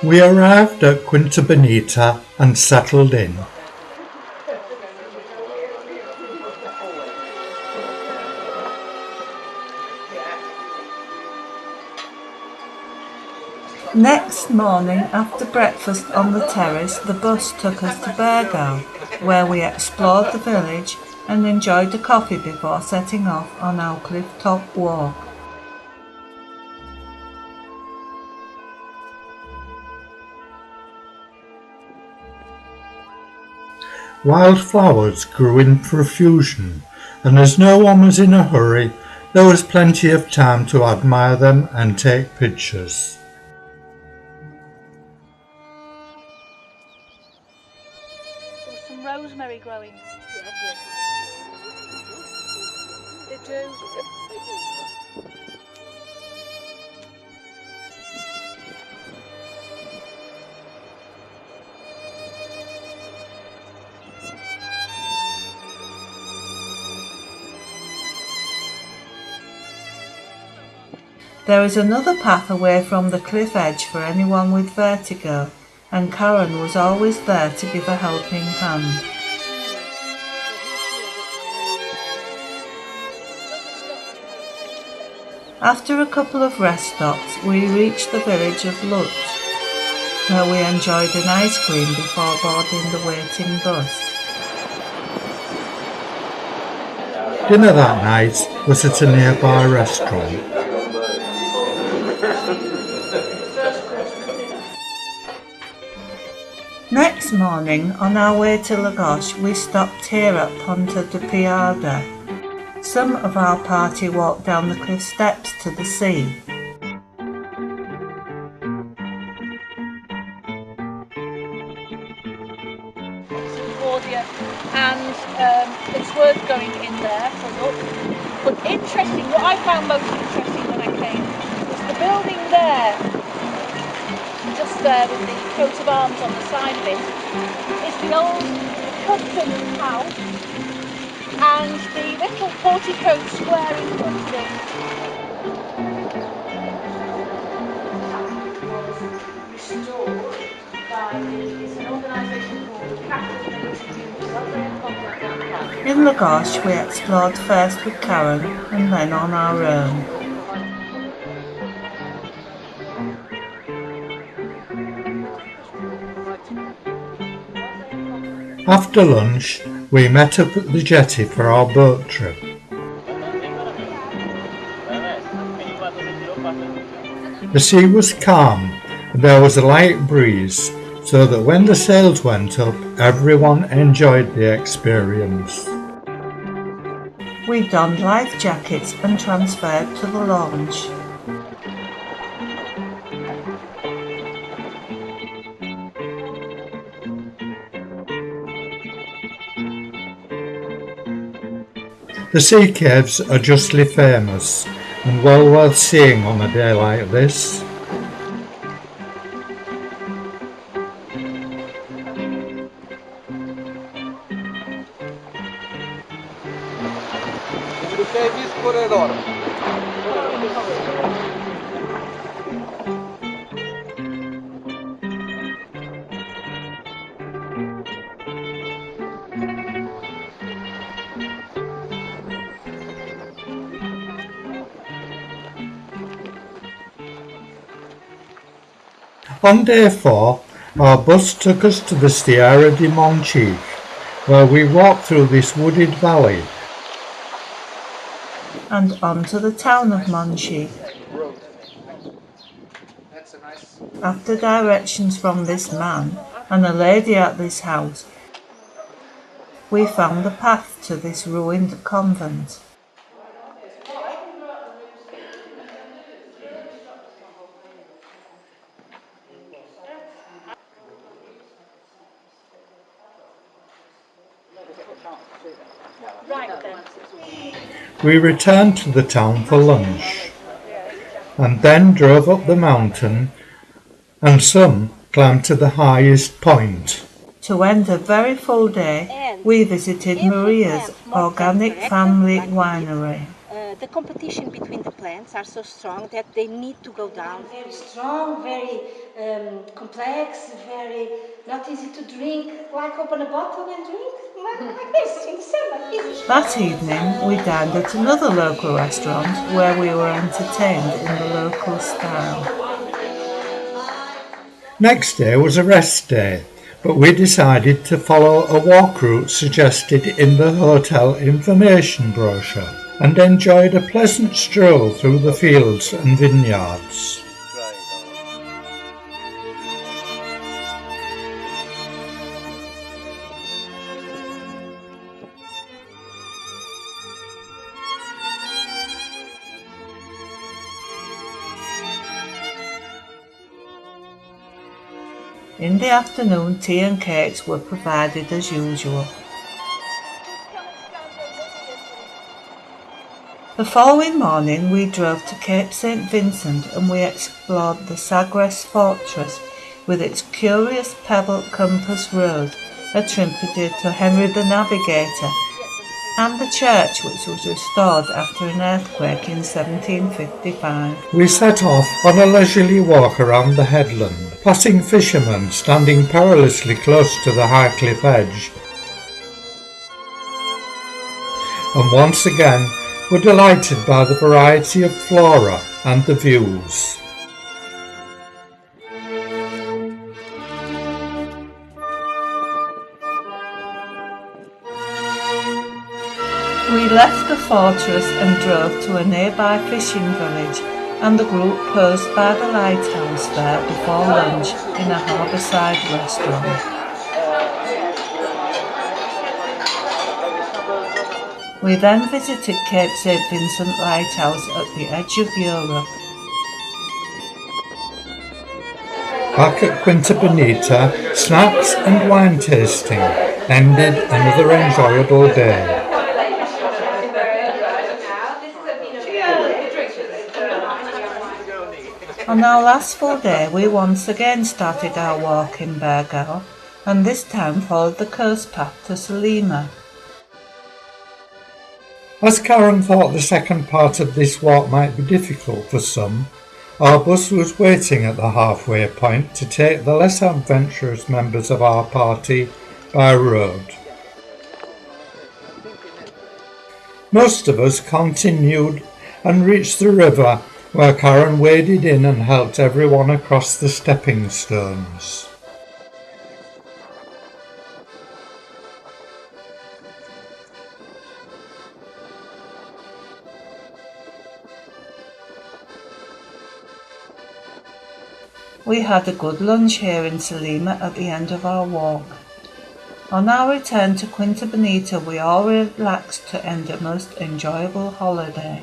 We arrived at Quinta Bonita and settled in. Next morning, after breakfast on the terrace, the bus took us to Burgo, where we explored the village and enjoyed a coffee before setting off on our cliff-top walk. Wildflowers grew in profusion, and as no one was in a hurry, there was plenty of time to admire them and take pictures. There's some rosemary growing. They do. There is another path away from the cliff edge for anyone with vertigo, and Karen was always there to give a helping hand. After a couple of rest stops, we reached the village of Lutz, where we enjoyed an ice cream before boarding the waiting bus. Dinner that night was at a nearby restaurant. Next morning, on our way to Lagos, we stopped here at Ponta de Piada. Some of our party walked down the cliff steps to the sea. And it's worth going in there for a look. But interesting, what I found most interesting when I came was the building there, just there with the coat of arms on the side of it, is the old custom house and the little portico square in front of it was restored by it's an organisation called In Lagos, we explored first with Karen and then on our own. After lunch, we met up at the jetty for our boat trip. The sea was calm and there was a light breeze, so that when the sails went up, everyone enjoyed the experience. We donned life jackets and transferred to the lounge. The sea caves are justly famous and well worth seeing on a day like this. On day 4, our bus took us to the Sierra de Monchique, where we walked through this wooded valley and on to the town of Monchique. After directions from this man and a lady at this house, we found the path to this ruined convent. We returned to the town for lunch, and then drove up the mountain, and some climbed to the highest point. To end a very full day, we visited Maria's organic family winery. the competition between the plants are so strong that they need to go down. Very strong, very complex, very not easy to drink, like open a bottle and drink, like this, in the summer. Easy. That evening we dined at another local restaurant where we were entertained in the local style. Next day was a rest day, but we decided to follow a walk route suggested in the hotel information brochure and enjoyed a pleasant stroll through the fields and vineyards. In the afternoon, tea and cakes were provided as usual. The following morning we drove to Cape St. Vincent and we explored the Sagres fortress with its curious pebble compass road attributed to Henry the Navigator, and the church which was restored after an earthquake in 1755. We set off on a leisurely walk around the headland, passing fishermen standing perilously close to the high cliff edge, and once again were delighted by the variety of flora and the views. We left the fortress and drove to a nearby fishing village, and the group posed by the lighthouse there before lunch in a harbourside restaurant. We then visited Cape St. Vincent Lighthouse at the edge of Europe. Back at Quinta Bonita, snacks and wine tasting ended another enjoyable day. On our last full day, we once again started our walk in Bergamo, and this time followed the coast path to Salima. As Karen thought the second part of this walk might be difficult for some, our bus was waiting at the halfway point to take the less adventurous members of our party by road. Most of us continued and reached the river, where Karen waded in and helped everyone across the stepping stones. We had a good lunch here in Salima at the end of our walk. On our return to Quinta Bonita, we all relaxed to end a most enjoyable holiday.